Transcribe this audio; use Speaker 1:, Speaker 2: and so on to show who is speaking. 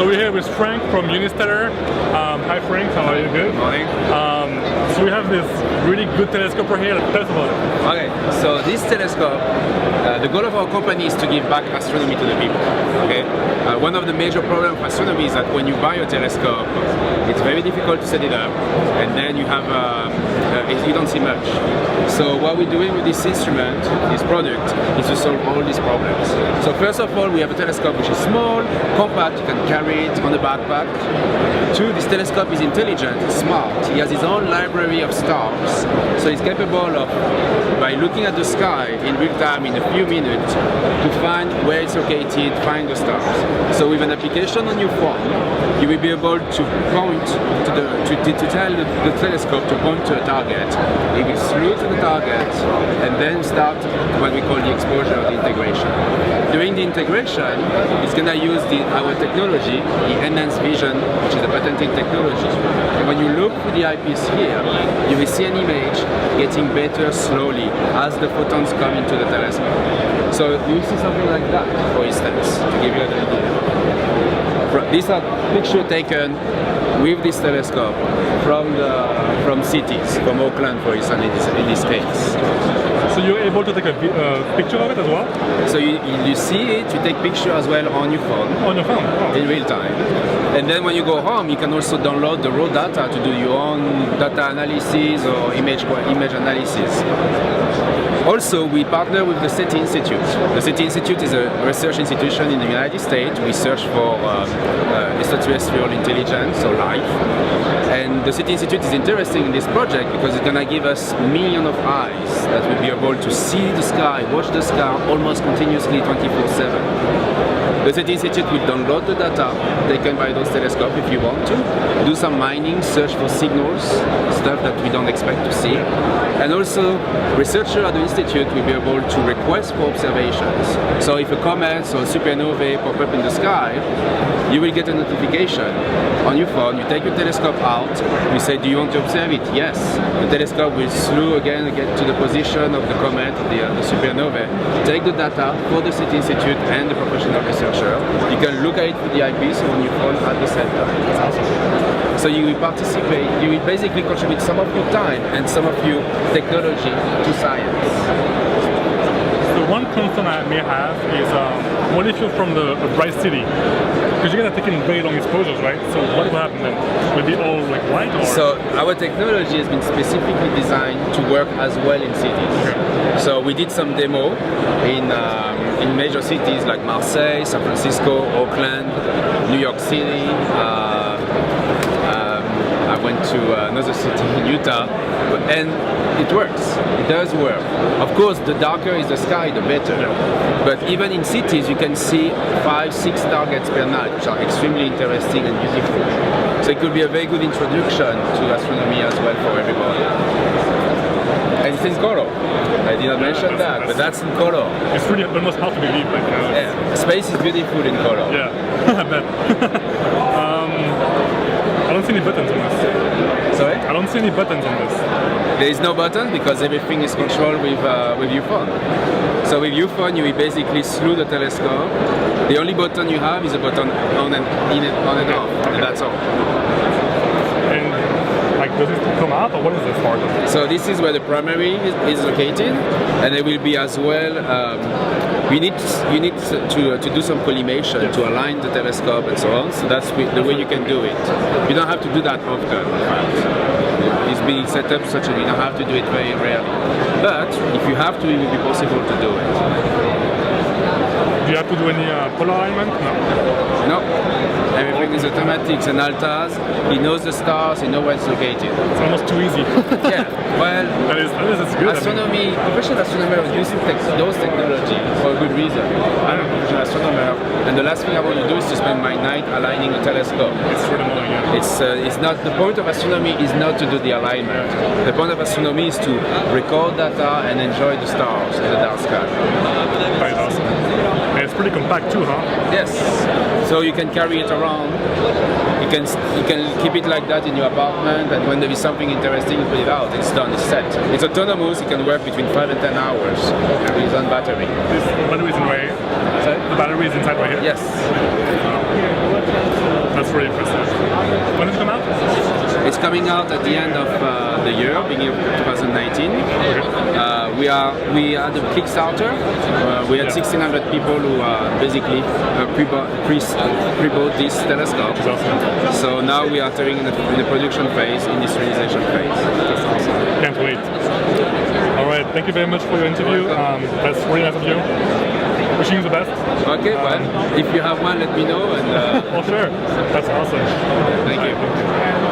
Speaker 1: So we're here with Franck from UNISTELLAR. Hi Franck, how are you? Good?
Speaker 2: Morning.
Speaker 1: So we have this really good telescope right here. Tell us about it.
Speaker 2: Okay, so this telescope, the goal of our company is to give back astronomy to the people. Okay, one of the major problems of astronomy is that when you buy a telescope, it's very difficult to set it up, and then you have you don't see much. So what we're doing with this instrument, this product, is to solve all these problems. So first of all, we have a telescope which is small, compact, you can carry it on the backpack. Two, this telescope is intelligent, it's smart. He has his own library of stars, so he's capable of, by looking at the sky in real time in a few minutes, to find where it's located, find the stars. So with an application on your phone, you will be able to point to tell the telescope to point to a target. It will slew to the target and then start what we call the exposure or the integration. During the integration, it's going to use our technology, the enhanced vision, which is a patented technology. And when you look through the eyepiece here, you will see an image getting better slowly as the photons come into the telescope. So you see something like that, for instance, to give you an idea. These are pictures taken with this telescope from cities, from Auckland, for instance, in this case.
Speaker 1: So you're able to take a picture of it as well?
Speaker 2: So you see it, you take picture as well on your phone.
Speaker 1: On your phone? Oh.
Speaker 2: In real time. And then when you go home, you can also download the raw data to do your own data analysis or image analysis. Also, we partner with the SETI Institute. The SETI Institute is a research institution in the United States. We search for extraterrestrial intelligence or life. And the SETI Institute is interesting in this project because it's going to give us millions of eyes that will be able to see the sky, watch the sky almost continuously 24/7. The SETI Institute will download the data taken by those telescopes if you want to, do some mining, search for signals, stuff that we don't expect to see. And also, researchers at the Institute will be able to request for observations. So if a comet or supernovae pop up in the sky, you will get a notification on your phone. You take your telescope out, you say, do you want to observe it? Yes. The telescope will slew again, get to the position of the comet, the supernovae, take the data for the SETI Institute and the professional researcher. You can look at it with the eyepiece on your phone at the same time.
Speaker 1: That's awesome.
Speaker 2: So you will participate, you will basically contribute some of your time and some of your technology to science.
Speaker 1: So one concern I may have is, what if you're from a bright city? Because you're going to take in very long exposures, right? So what will happen then? Will it be all like white? Or?
Speaker 2: So our technology has been specifically designed to work as well in cities. Okay. So we did some demo in major cities like Marchis, San Francisco, Auckland, New York City. I went to another city in Utah, and it works. It does work. Of course, the darker is the sky, the better. But even in cities, you can see 5-6 targets per night, which are extremely interesting and beautiful. So it could be a very good introduction to astronomy as well for everybody. And it's in color. I did not mention that, but that's in color.
Speaker 1: It's really almost hard to believe. Like,
Speaker 2: yeah, space is beautiful in color.
Speaker 1: Yeah, I bet. I don't see any buttons on this.
Speaker 2: Sorry?
Speaker 1: I don't see any buttons on this.
Speaker 2: There is no button because everything is controlled with your phone. So with your phone, you will basically slew the telescope. The only button you have is a button on and off, and that's all.
Speaker 1: And like, does it come out, or what is this for?
Speaker 2: So this is where the primary is located, and there will be as well. You need to do some collimation to align the telescope and so on. So that's the way you can do it. You don't have to do that often. In fact, it's being set up such that you don't have to do it very rarely. But if you have to, it will be possible to do it.
Speaker 1: Do you have to do any polar alignment? No.
Speaker 2: No. Everything is automatic. It's an ALTAS. He knows the stars. He knows where it's located.
Speaker 1: It's almost too easy.
Speaker 2: Yeah. Well,
Speaker 1: that is good.
Speaker 2: Astronomy, professional astronomers use those technologies for a good reason. I'm a professional astronomer, and the last thing I want to do is to spend my night aligning a telescope.
Speaker 1: It's really annoying. Yeah.
Speaker 2: It's not the point of astronomy is not to do the alignment. The point of astronomy is to record data and enjoy the stars in the dark sky.
Speaker 1: Quite awesome. And it's pretty compact too, huh?
Speaker 2: Yes. So you can carry it around. You can keep it like that in your apartment, and when there is something interesting, you put it out. It's done. It's set. It's autonomous. It can work between 5 and 10 hours with its own battery.
Speaker 1: The battery is in right here?
Speaker 2: Sorry?
Speaker 1: The battery is inside right here?
Speaker 2: Yes.
Speaker 1: That's really impressive. When did it come out?
Speaker 2: It's coming out at the end of the year, beginning of 2019. We had a Kickstarter. We had 1,600 people who basically pre-bought this telescope.
Speaker 1: Awesome.
Speaker 2: So now we are entering in the production phase, industrialization phase.
Speaker 1: That's awesome. Can't wait. All right, thank you very much for your interview. That's really nice of you. Wishing you the best.
Speaker 2: Okay, well, if you have one, let me know. And
Speaker 1: Oh, sure. That's awesome.
Speaker 2: thank you.